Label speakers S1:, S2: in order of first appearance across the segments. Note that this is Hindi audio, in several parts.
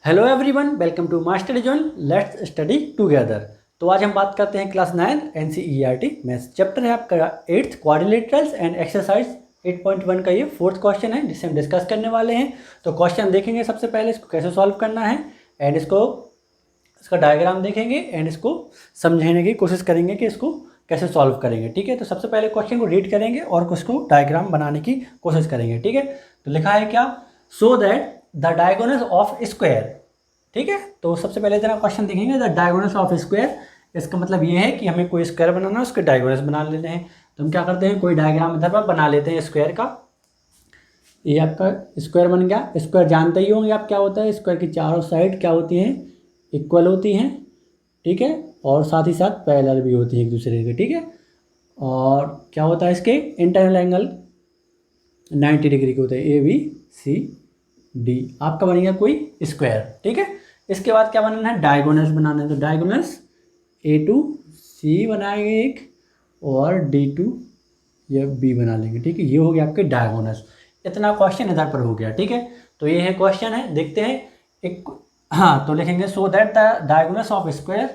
S1: Hello everyone, welcome to master zone. Let's study together. तो आज हम बात करते हैं क्लास 9 NCERT मैथ्स चैप्टर है आपका 8th क्वाड्रिलेटरल्स एंड एक्सरसाइज 8.1 का ये 4th क्वेश्चन है जिसे हम डिस्कस करने वाले हैं। तो क्वेश्चन देखेंगे सबसे पहले इसको कैसे सॉल्व करना है एंड इसका डायग्राम देखेंगे एंड इसको समझने की कोशिश करेंगे कि इसको कैसे सॉल्व करेंगे। ठीक है, तो सबसे पहले क्वेश्चन को रीड करेंगे और उसको डायग्राम बनाने की कोशिश करेंगे। ठीक है, तो लिखा है क्या, so that the diagonals of square. ठीक है, तो सबसे पहले जरा क्वेश्चन देखेंगे द डायगोनल्स ऑफ स्क्वायर। इसका मतलब ये है कि हमें कोई स्क्वायर बनाना है, उसके डायगोनल्स बना लेते हैं। तो हम क्या करते हैं, कोई डायग्राम इधर पर बना लेते हैं स्क्वायर का। ये आपका स्क्वायर बन गया। स्क्वायर जानते ही होंगे आप क्या होता है, स्क्वायर की चारों साइड क्या होती हैं, इक्वल होती हैं। ठीक है, और साथ ही साथ पैरेलल भी होती है एक दूसरे के। ठीक है, और क्या होता है, इसके इंटरनल एंगल 90 डिग्री के होते हैं, ABCD। आपका बनेगा कोई स्क्वायर। ठीक है, इसके बाद क्या बनाना है, डायगोनल्स बनाना है। तो डायगोनल्स A to C बनाएंगे एक, और D to या B बना लेंगे। ठीक है, ये हो गया आपके डायगोनल्स। इतना क्वेश्चन इधर पर हो गया। ठीक है, तो ये है क्वेश्चन है, देखते हैं एक। हाँ, तो लिखेंगे so that the diagonals of square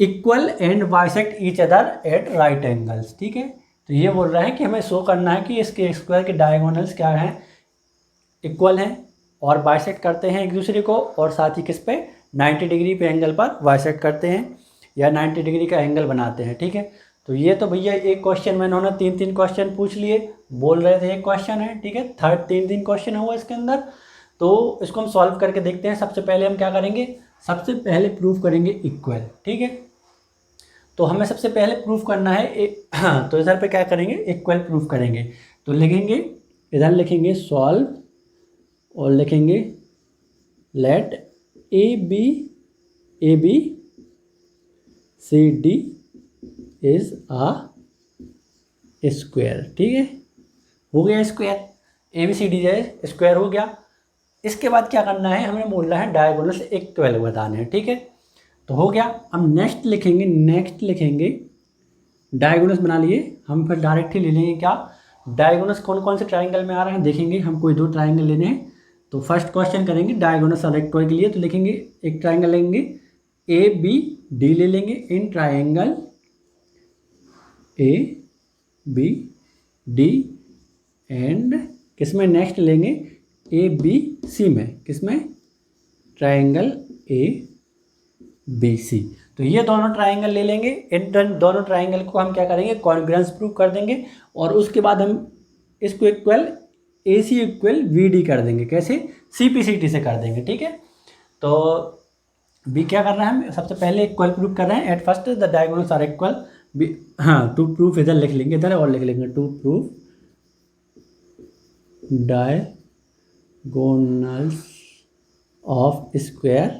S1: equal and bisect each other at right angles. ठीक है, तो ये बोल रहा है कि हमें शो करना है कि इसके स्क्वायर के डायगोनल्स क्या हैं, इक्वल हैं और बाइसेक्ट करते हैं एक दूसरे को, और साथ ही किस पे 90 डिग्री पे एंगल पर बाइसेक्ट करते हैं या 90 डिग्री का एंगल बनाते हैं। ठीक है, तो ये तो भैया एक क्वेश्चन में इन्होंने 3 क्वेश्चन पूछ लिए, बोल रहे थे एक क्वेश्चन है। ठीक है, थर्ड 3 क्वेश्चन हुआ इसके अंदर। तो इसको हम सॉल्व करके देखते हैं। सबसे पहले हम क्या करेंगे, सबसे पहले प्रूफ करेंगे इक्वल। ठीक है, तो हमें सबसे पहले प्रूफ करना है हाँ, तो इधर पे क्या करेंगे, इक्वल प्रूफ करेंगे। तो लिखेंगे, इधर लिखेंगे सॉल्व और लिखेंगे let ABCD is a square. ठीक है, हो गया स्क्वायर, ABCD जो है स्क्वायर हो गया। इसके बाद क्या करना है, हमें बोलना है डायगोनल्स इक्वल बताने हैं। ठीक है, तो हो गया। हम नेक्स्ट लिखेंगे डायगोनल्स बना लिए हम, फिर डायरेक्ट ही ले लेंगे क्या, डायगोनल्स कौन कौन से ट्राइंगल में आ रहे हैं देखेंगे। हम कोई 2 ट्राइंगल लेने हैं, तो फर्स्ट क्वेश्चन करेंगे डायगोनल सेलेक्ट के लिए। तो लिखेंगे एक ट्राइंगल लेंगे ABD ले लेंगे इन ट्राइंगल ABD, एंड किसमें नेक्स्ट लेंगे ABC में, किसमें ट्राइंगल ABC। तो ये दोनों ट्राइंगल ले लेंगे। इन दोनों ट्राइंगल को हम क्या करेंगे, कॉन्ग्रुएंस प्रूव कर देंगे, और उसके बाद हम इसको इक्वल AC इक्वल VD कर देंगे। कैसे, CPCT से कर देंगे। ठीक है, तो B क्या कर रहे हैं, हम सबसे पहले इक्वल प्रूव कर रहे हैं। At first the diagonals are equal. हाँ, टू प्रूफ इधर लिख लेंगे, इधर और लिख लेंगे to proof diagonals of square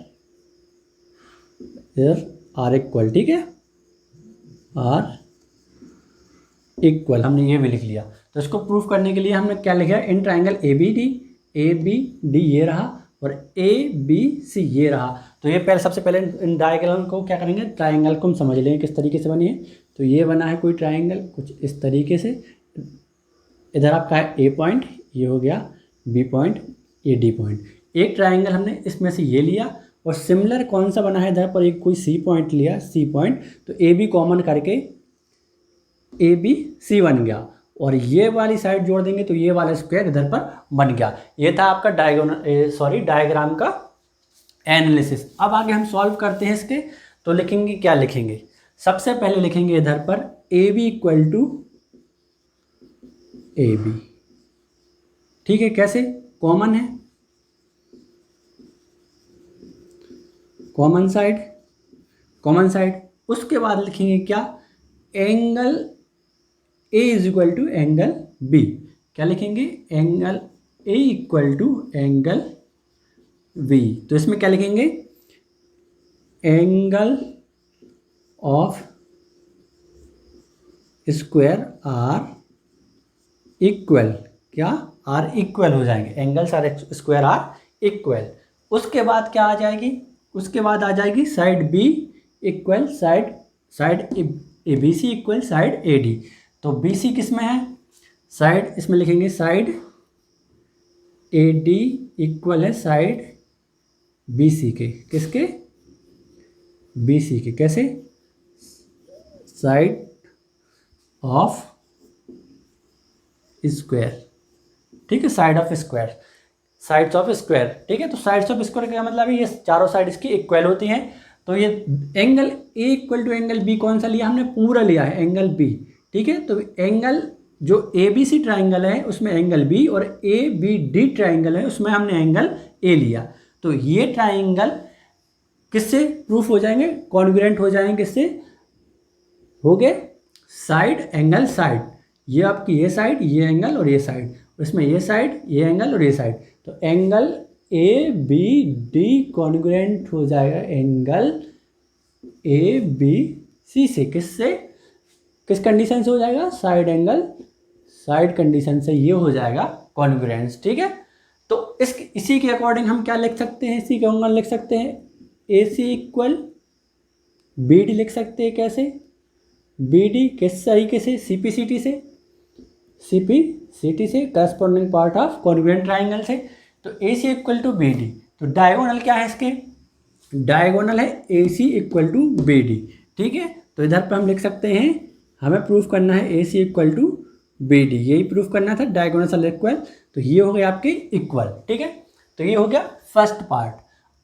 S1: are equal. ठीक है, आर इक्वल, हमने ये भी लिख लिया। तो इसको प्रूफ करने के लिए हमने क्या लिखा है, इन ट्राइंगल ABD ये रहा और ABC ये रहा। तो ये पहले सबसे पहले इन डायगोनल को क्या करेंगे, ट्राइंगल को हम समझ लेंगे किस तरीके से बनी है। तो ये बना है कोई ट्राइंगल कुछ इस तरीके से। इधर आपका है A पॉइंट, ये हो गया B पॉइंट, ये D पॉइंट। एक ट्राइंगल हमने इसमें से ये लिया, और सिमिलर कौन सा बना है, इधर पर एक कोई C पॉइंट लिया, C पॉइंट। तो AB कॉमन करके ABC बन गया, और ये वाली साइड जोड़ देंगे तो ये वाला स्क्वायर इधर पर बन गया। ये था आपका डायग्राम का एनालिसिस। अब आगे हम सॉल्व करते हैं इसके। तो लिखेंगे, क्या लिखेंगे, सबसे पहले लिखेंगे इधर पर AB इक्वल टू AB। ठीक है, कैसे, कॉमन है, कॉमन साइड। उसके बाद लिखेंगे क्या, angle A is equal to angle B। क्या लिखेंगे, angle A equal to angle B। तो इसमें क्या लिखेंगे, angle of square are equal, क्या आर इक्वल हो जाएंगे, angles are square are equal. उसके बाद क्या आ जाएगी, उसके बाद आ जाएगी side B equal side ABC equal side AD। तो BC किस में है, साइड, इसमें लिखेंगे साइड AD इक्वल है साइड बी सी के, किसके, बी सी के, कैसे, साइड ऑफ स्क्वायर, ठीक है, side of square, sides of square, ठीक है। तो साइड्स ऑफ स्क्वायर का मतलब है ये चारों साइड इसकी इक्वल होती हैं। तो ये angle a equal to angle b कौन सा लिया हमने, पूरा लिया है एंगल बी, ठीक है। तो एंगल जो ए बी सी ट्राइंगल है उसमें एंगल बी, और ए बी डी ट्राइंगल है उसमें हमने एंगल ए लिया। तो ये ट्राइंगल किससे प्रूफ हो जाएंगे, कॉन्ग्रुएंट हो जाएंगे, किससे हो गए, साइड एंगल साइड, ये आपकी ये साइड, ये एंगल और ये साइड, उसमें ये साइड, ये एंगल और ये साइड। तो angle a b d congruent हो जाएगा एंगल ए बी सी से, किससे, किस कंडीशन से हो जाएगा, साइड एंगल साइड कंडीशन से ये हो जाएगा कॉन्ग्रुएंस, ठीक है। तो इसी के अकॉर्डिंग हम क्या लिख सकते हैं, इसी के अकॉर्डिंग लिख सकते हैं ए सी इक्वल बी डी लिख सकते हैं, कैसे, बी डी किस तरीके से, सी पी सी टी से, सी पी सी टी से corresponding part of congruent triangle से। तो ए सी इक्वल टू बी डी, तो डायगोनल क्या है इसके, डायगोनल है ए सी इक्वल टू बी डी, ठीक है। तो इधर पर हम लिख सकते हैं, हमें प्रूफ करना है ए सी इक्वल टू बी डी, यही प्रूफ करना था, डायगोनल से इक्वल। तो ये हो गया आपके इक्वल, ठीक है। तो ये हो गया फर्स्ट पार्ट।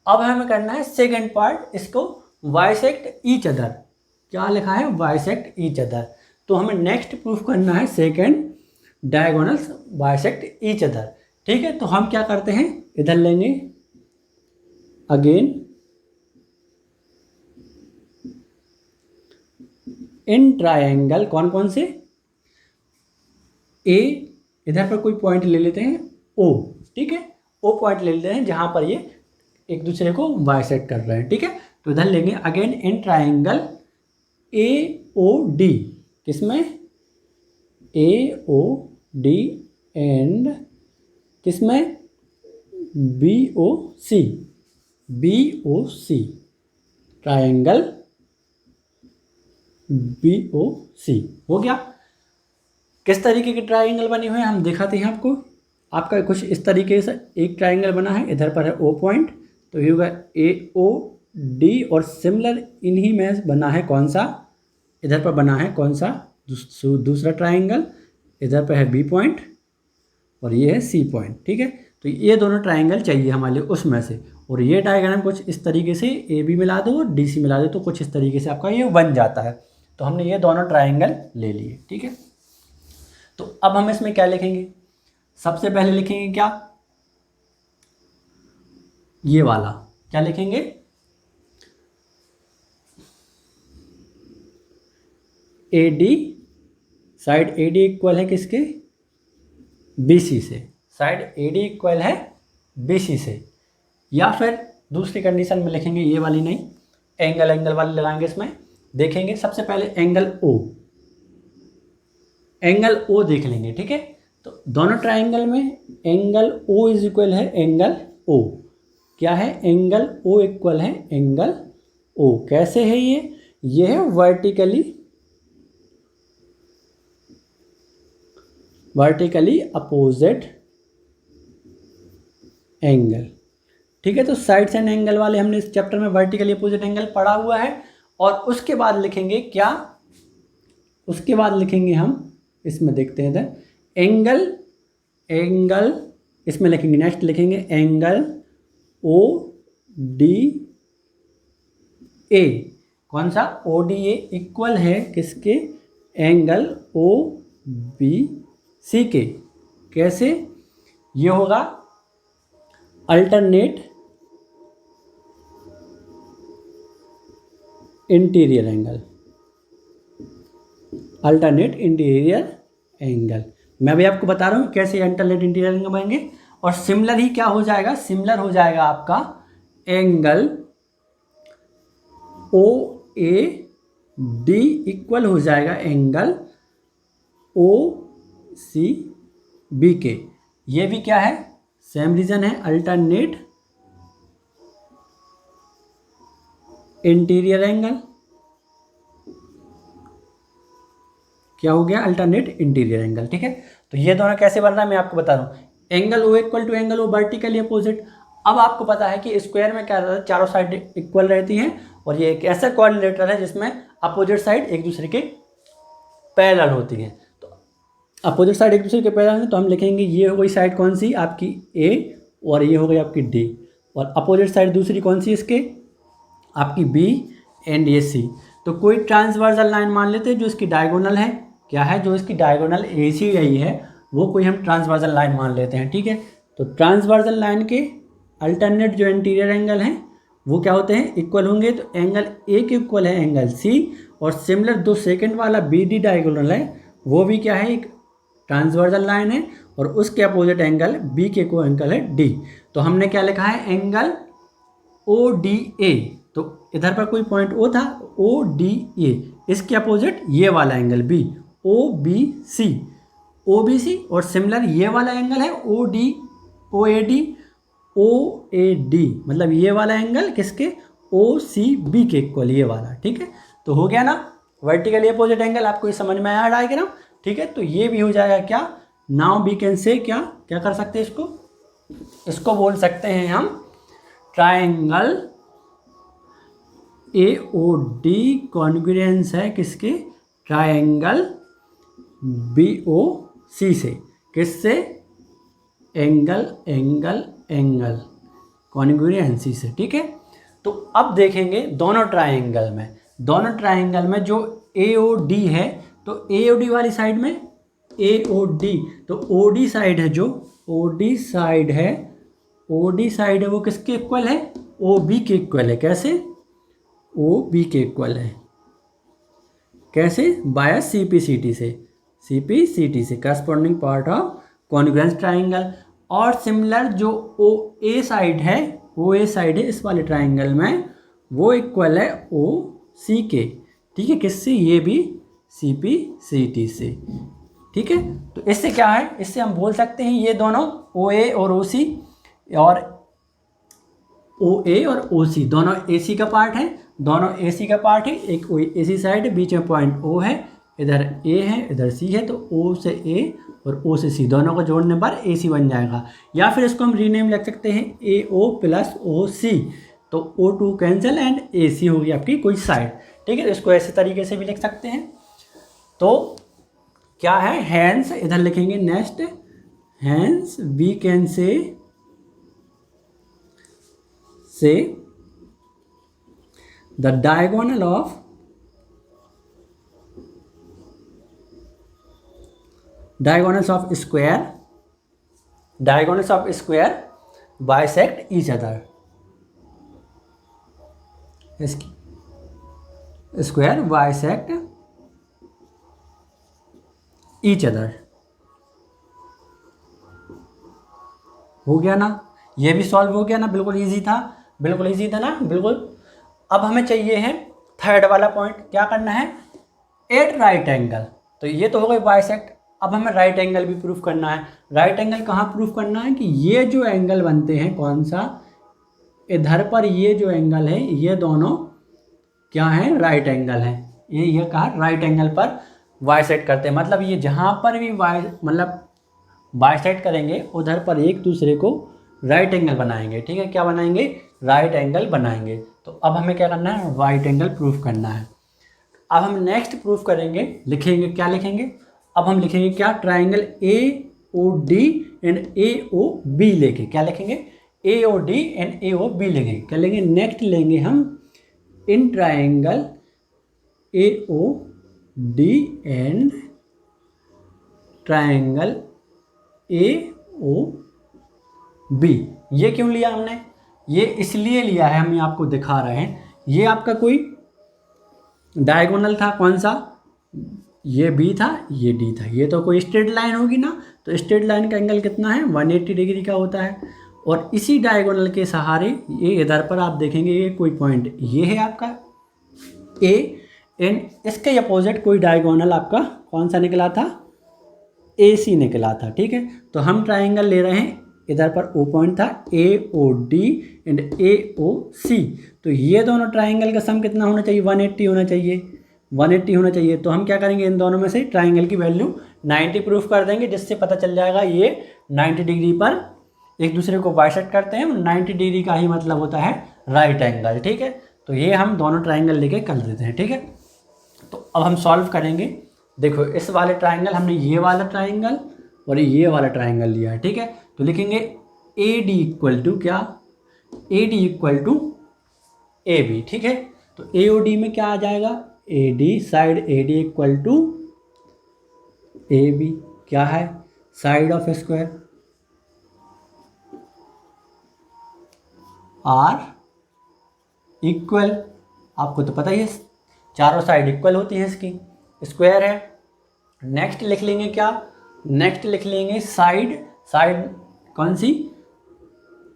S1: अब हमें करना है सेकेंड पार्ट, इसको बाइसेक्ट ईच अदर, क्या लिखा है, बाइसेक्ट ईच अदर। तो हमें नेक्स्ट प्रूफ करना है second diagonals bisect each other, ठीक है। तो हम क्या करते हैं, इधर लेंगे अगेन इन ट्रायंगल, कौन कौन से, ए, इधर पर कोई पॉइंट ले लेते हैं ओ, ठीक है, ओ पॉइंट ले लेते हैं जहां पर ये एक दूसरे को बाइसेक्ट कर रहे हैं, ठीक है। तो इधर लेंगे again in triangle a O d, किसमें, ए ओ डी एंड किसमें, b o c, b o c, triangle b o c हो गया। किस तरीके के ट्रायंगल बने हुए हैं हम दिखाते हैं आपको। आपका कुछ इस तरीके से एक ट्रायंगल बना है, इधर पर है ओ पॉइंट, तो ये होगा ए ओ डी, और सिमिलर इन्हीं में बना है कौन सा, इधर पर बना है कौन सा, दूसरा ट्रायंगल, इधर पर है बी पॉइंट और ये है सी पॉइंट, ठीक है। तो ये दोनों ट्रायंगल चाहिए हमारे लिए उसमें से, और ये डायग्राम कुछ इस तरीके से ए बी मिला दो और डी सी मिला दो, तो कुछ इस तरीके से आपका ये बन जाता है। तो हमने ये दोनों ट्रायंगल ले लिए, ठीक है। तो अब हम इसमें क्या लिखेंगे, सबसे पहले लिखेंगे क्या, ये वाला क्या लिखेंगे, ए d, side a d equal है किसके, बी सी से, साइड ए डी इक्वल है बी सी से। या फिर दूसरी कंडीशन में लिखेंगे ये वाली नहीं, एंगल एंगल वाली लगाएंगे इसमें, देखेंगे सबसे पहले एंगल ओ, एंगल ओ देख लेंगे, ठीक है। तो दोनों ट्रायंगल में एंगल ओ इज इक्वल है एंगल ओ, क्या है, एंगल ओ इक्वल है एंगल ओ, कैसे है ये है वर्टिकली अपोजिट एंगल, ठीक है। तो साइड्स एंड एंगल वाले हमने इस चैप्टर में वर्टिकली अपोजिट एंगल पढ़ा हुआ है। और उसके बाद लिखेंगे क्या, उसके बाद लिखेंगे हम, इसमें देखते हैं इधर एंगल इसमें लिखेंगे, नेक्स्ट लिखेंगे एंगल ओ डी ए, कौन सा, ओ डी ए इक्वल है किसके, एंगल ओ बी सी के, कैसे, ये होगा alternate interior angle, alternate interior angle. मैं भी आपको बता रहा हूँ कैसे अल्टरनेट इंटीरियर एंगल बनेंगे। और सिमिलर ही क्या हो जाएगा, सिमिलर हो जाएगा आपका angle o a d equal हो जाएगा एंगल ओ सी बी के, ये भी क्या है, सेम रीजन है, अल्टरनेट इंटीरियर एंगल, क्या हो गया, अल्टरनेट इंटीरियर एंगल, ठीक है। तो ये दोनों कैसे बन रहा है मैं आपको बता रहा हूँ, angle o equal to angle o vertically opposite, अब आपको पता है कि स्क्वायर में क्या रहता है, चारों साइड इक्वल रहती हैं और ये एक ऐसा क्वाड्रिलेटरल है जिसमें अपोजिट साइड एक दूसरे के पैरेलल होती हैं। तो अपोजिट साइड एक दूसरे के पैरेलल है तो हम लिखेंगे ये हो गई साइड कौन सी, आपकी ए, और ये हो गई आपकी डी, और अपोजिट साइड दूसरी कौन सी इसके, आपकी बी एंड ये सी। तो कोई ट्रांसवर्सल लाइन मान लेते हैं जो इसकी डायगोनल है, क्या है, जो इसकी डायगोनल ए सी आई है वो कोई हम ट्रांसवर्सल लाइन मान लेते हैं, ठीक है। तो ट्रांसवर्सल लाइन के अल्टरनेट जो इंटीरियर एंगल हैं वो क्या होते हैं, इक्वल होंगे। तो एंगल ए के इक्वल है एंगल सी, और सिमिलर जो सेकंड वाला बी डी डायगोनल है वो भी क्या है, एक ट्रांसवर्सल लाइन है, और उसके अपोजिट एंगल बी के को एंगल है डी। तो हमने क्या लिखा है, एंगल ओ डी ए, तो इधर पर कोई पॉइंट ओ था, ओ डी ए, इसके अपोजिट ये वाला angle b, o b c, o b c, और सिमिलर ये वाला एंगल है o d, o a d, o a d, मतलब ये वाला एंगल किसके, ओ सी बी के इक्वल, ये वाला, ठीक है। तो हो गया ना वर्टिकली अपोजिट एंगल, आपको ये समझ में आया डायग्राम, ठीक है। तो ये भी हो जाएगा क्या, नाउ वी कैन से क्या क्या कर सकते हैं इसको बोल सकते हैं हम ट्राइंगल ए ओ डी कॉन्ग्रुएंस है किसके, ट्राइंगल बी ओ सी से, किससे, एंगल एंगल एंगल कॉन्ग्रुएंसी से, ठीक है। तो अब देखेंगे दोनों ट्राइंगल में जो ए ओ डी है, तो ए ओ डी वाली साइड में ए ओ डी, तो ओ डी साइड है, जो ओ डी साइड है वो किसके इक्वल है, ओ बी के इक्वल है। कैसे, ओ बी के इक्वल है, कैसे, by C P C T से corresponding part of congruence triangle. और सिमिलर जो ओ ए साइड है इस वाले ट्राइंगल में वो इक्वल है ओ सी के, ठीक है, किससे, ये भी सी पी सी टी से, ठीक है। तो इससे क्या है, इससे हम बोल सकते हैं ये दोनों ओ ए और ओ सी, और ओ ए और ओ सी दोनों ए सी का पार्ट है, एक ए सी साइड, बीच में पॉइंट ओ है, इधर ए है इधर सी है, तो ओ से ए और ओ से सी दोनों को जोड़ने पर ए सी बन जाएगा। या फिर इसको हम रीनेम लिख सकते हैं ए ओ प्लस ओ सी, तो ओ टू कैंसिल एंड ए सी होगी आपकी कोई साइड, ठीक है। इसको ऐसे तरीके से भी लिख सकते हैं। तो क्या है, हैंस इधर लिखेंगे, next hence we can say the diagonal of diagonals of square bisect each other, square bisect each other, हो गया ना, ये भी सॉल्व हो गया ना, बिल्कुल इजी था ना, बिल्कुल। अब हमें चाहिए है थर्ड वाला पॉइंट, क्या करना है, एट राइट एंगल। तो ये तो हो गई बाइसेक्ट, अब हमें राइट एंगल भी प्रूफ करना है। राइट एंगल कहाँ प्रूफ करना है, कि ये जो एंगल बनते हैं, कौन सा, इधर पर ये जो एंगल है, ये दोनों क्या है, राइट एंगल है, ये कहा राइट एंगल पर बाइसेक्ट करते हैं। मतलब ये जहाँ पर भी बाइसेक्ट करेंगे उधर पर एक दूसरे को राइट एंगल बनाएंगे, ठीक है। क्या बनाएंगे, राइट एंगल बनाएंगे। तो अब हमें क्या करना है, राइट एंगल प्रूफ करना है। अब हम नेक्स्ट प्रूफ करेंगे, लिखेंगे, क्या लिखेंगे, अब हम लिखेंगे क्या, triangle A O D and A O B लेके, क्या लिखेंगे, A O D and A O B लेंगे। क्या लेंगे, नेक्स्ट लेंगे हम इन triangle A O D and triangle A O B. ये क्यों लिया हमने, ये इसलिए लिया है, हम आपको दिखा रहे हैं। ये आपका कोई डायगोनल था, कौन सा, ये बी था, ये डी था, ये तो कोई स्ट्रेट लाइन होगी ना, तो स्ट्रेट लाइन का एंगल कितना है, 180 डिग्री का होता है। और इसी डायगोनल के सहारे ये इधर पर आप देखेंगे, ये कोई पॉइंट ये है आपका ए, एंड इसके अपोजिट कोई डायगोनल आपका कौन सा निकला था, ए सी निकला था, ठीक है। तो हम ट्राइंगल ले रहे हैं, इधर पर ओ पॉइंट था, ए ओ डी एंड ए ओ सी। तो ये दोनों ट्राइंगल का सम कितना होना चाहिए, 180 होना चाहिए। तो हम क्या करेंगे, इन दोनों में से ट्राइंगल की वैल्यू 90 प्रूफ कर देंगे, जिससे पता चल जाएगा ये 90 डिग्री पर एक दूसरे को बाइसेक्ट करते हैं, 90 डिग्री का ही मतलब होता है राइट एंगल, ठीक है। तो ये हम दोनों ट्राइंगल लेके कर देते हैं, ठीक है। तो अब हम सॉल्व करेंगे। देखो इस वाले ट्राइंगल हमने ये वाला ट्राइंगल और ये वाला ट्राइंगल लिया है, ठीक है। तो लिखेंगे ए डी इक्वल टू क्या, a d equal to a b, ठीक है। तो ए ओ डी में क्या आ जाएगा, a d side a d equal to a b, क्या है side of square are equal, आपको तो पता ही है चारों साइड इक्वल होती है इसकी, स्क्वायर है। नेक्स्ट लिख लेंगे क्या, नेक्स्ट लिख लेंगे साइड, साइड कौन सी,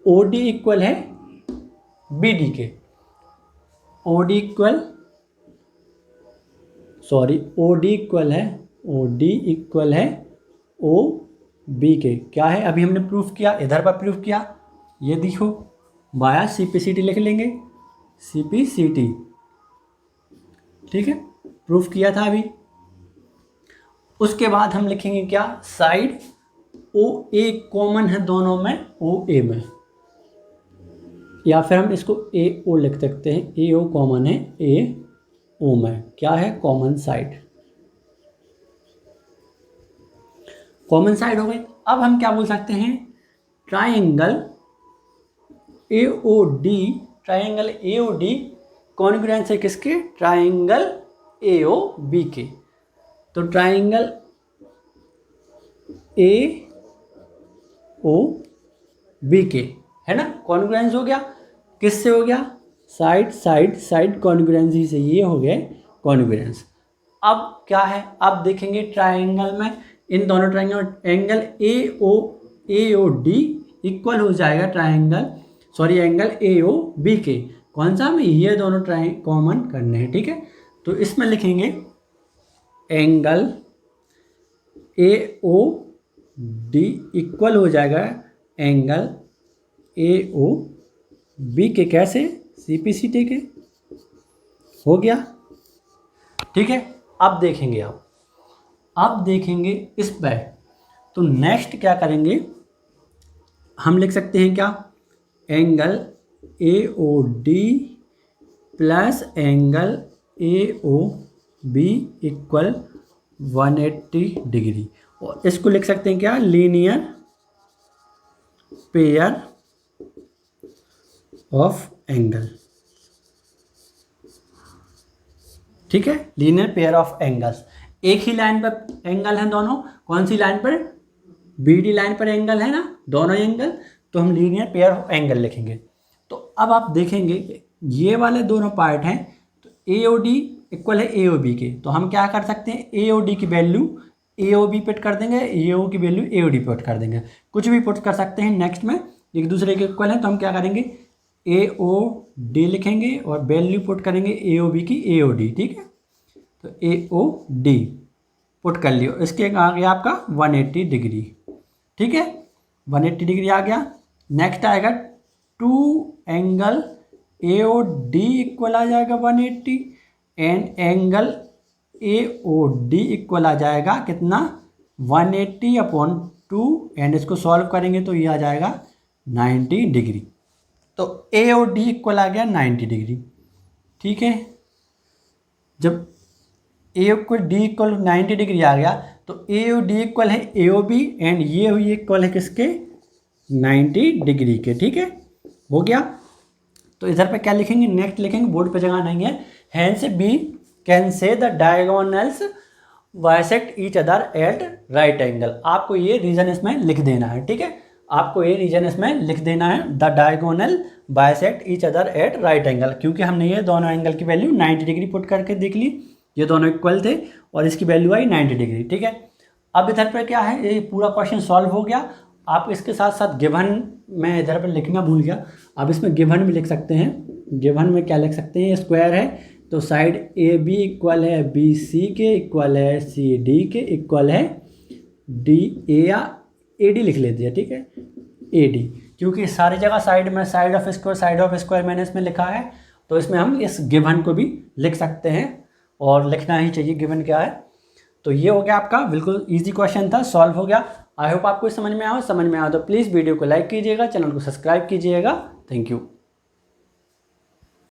S1: ओ डी इक्वल है बी डी के, o D equal sorry o D equal है, ओ डी इक्वल है ओ बी के, क्या है अभी हमने प्रूफ किया, इधर पर प्रूफ किया, ये देखो बाया सी पी सी टी लिख लेंगे, सी पी सी टी, ठीक है, प्रूफ किया था अभी। उसके बाद हम लिखेंगे क्या, साइड ओ ए कॉमन है दोनों में, ओ ए में, या फिर हम इसको ए ओ लिख सकते हैं, ए ओ कॉमन है ए ओ में, क्या है कॉमन साइड, कॉमन साइड हो गई। अब हम क्या बोल सकते हैं, ट्राइंगल ए ओ डी, ट्राइंगल ए ओ डी कॉन्ग्रुएंस है किसके, ट्राइंगल ए ओ बी के। तो ट्राइंगल ए ओ बी के है ना, कॉन्ग्रुएंस हो गया, किससे हो गया, साइड साइड साइड कॉन्ग्रुएंस ही से, ये हो गए कॉन्ग्रुएंस। अब क्या है, अब देखेंगे ट्राइंगल में, इन दोनों ट्राइंगल एंगल ए ओ डी इक्वल हो जाएगा ट्राइंगल सॉरी एंगल ए ओ बी के, कौन सा, हमें ये दोनों ट्राइंगल कॉमन करने हैं, ठीक है। तो इसमें लिखेंगे एंगल ए ओ डी इक्वल हो जाएगा एंगल ए ओ बी के, कैसे, सी पी सी टी के, हो गया, ठीक है। अब देखेंगे अब देखेंगे इस पर, तो नेक्स्ट क्या करेंगे, हम लिख सकते हैं क्या, एंगल ए ओ डी प्लस एंगल ए ओ बी इक्वल 180 डिग्री, और इसको लिख सकते हैं क्या, लीनियर पेयर ऑफ एंगल, ठीक है, लीनियर पेयर ऑफ एंगल्स। एक ही लाइन पर एंगल हैं दोनों, कौन सी लाइन पर, बी डी लाइन पर एंगल है ना दोनों एंगल, तो हम लीनियर पेयर ऑफ एंगल लिखेंगे। तो अब आप देखेंगे ये वाले दोनों पार्ट हैं, तो ए ओ डी इक्वल है ए ओ बी के, तो हम क्या कर सकते हैं, ए ओ डी की value a O b put कर देंगे, ए ओ की value a O d put कर देंगे, कुछ भी पुट कर सकते हैं। नेक्स्ट में एक दूसरे के इक्वल है, तो हम क्या करेंगे, ए ओ डी लिखेंगे और वैल्यू पुट करेंगे ए ओ बी की ए ओ डी, ठीक है। तो ए ओ डी पुट कर लियो, इसके आ गया आपका 180 डिग्री, ठीक है, 180 डिग्री आ गया। नेक्स्ट आएगा टू एंगल ए ओ डी इक्वल आ जाएगा 180 and angle A O D equal आ जाएगा कितना, 180/2 एंड इसको सॉल्व करेंगे तो ये आ जाएगा 90 डिग्री। तो ए ओ डी इक्वल आ गया 90 डिग्री, ठीक है। जब ए इक्वल डी इक्वल 90 डिग्री आ गया, तो ए ओ डी इक्वल है ए ओ बी एंड ये हुई इक्वल है किसके, 90 डिग्री के, ठीक है, हो गया। तो इधर पे क्या लिखेंगे, नेक्स्ट लिखेंगे, बोर्ड पे जगह नहीं है, hence we can say the diagonals bisect each other at right angle. आपको ये रीजन इसमें लिख देना है, ठीक है, आपको ये रीजन इसमें लिख देना है, the diagonal bisect each other at right angle, क्योंकि हमने ये दोनों एंगल की वैल्यू 90 डिग्री पुट करके देख ली, ये दोनों इक्वल थे और इसकी वैल्यू आई 90 डिग्री, ठीक है। अब इधर पर क्या है, ये पूरा क्वेश्चन सॉल्व हो गया। आप इसके साथ साथ गिवन, मैं इधर पर लिखना भूल गया, आप इसमें गिवन भी लिख सकते हैं। गिवन में क्या लिख सकते हैं, स्क्वायर है तो साइड ए बी इक्वल है बी सी के, इक्वल है सी डी के, इक्वल है डी ए या ए डी लिख लेते हैं, ठीक है, ए डी, क्योंकि सारी जगह साइड में साइड ऑफ स्क्वायर मैंने इसमें लिखा है, तो इसमें हम इस गिवन को भी लिख सकते हैं और लिखना ही चाहिए गिवन क्या है। तो ये हो गया आपका, बिल्कुल इजी क्वेश्चन था, सॉल्व हो गया। आई होप आपको समझ में आया हो। समझ में आया हो तो प्लीज़ वीडियो को लाइक कीजिएगा, चैनल को सब्सक्राइब कीजिएगा। Thank you.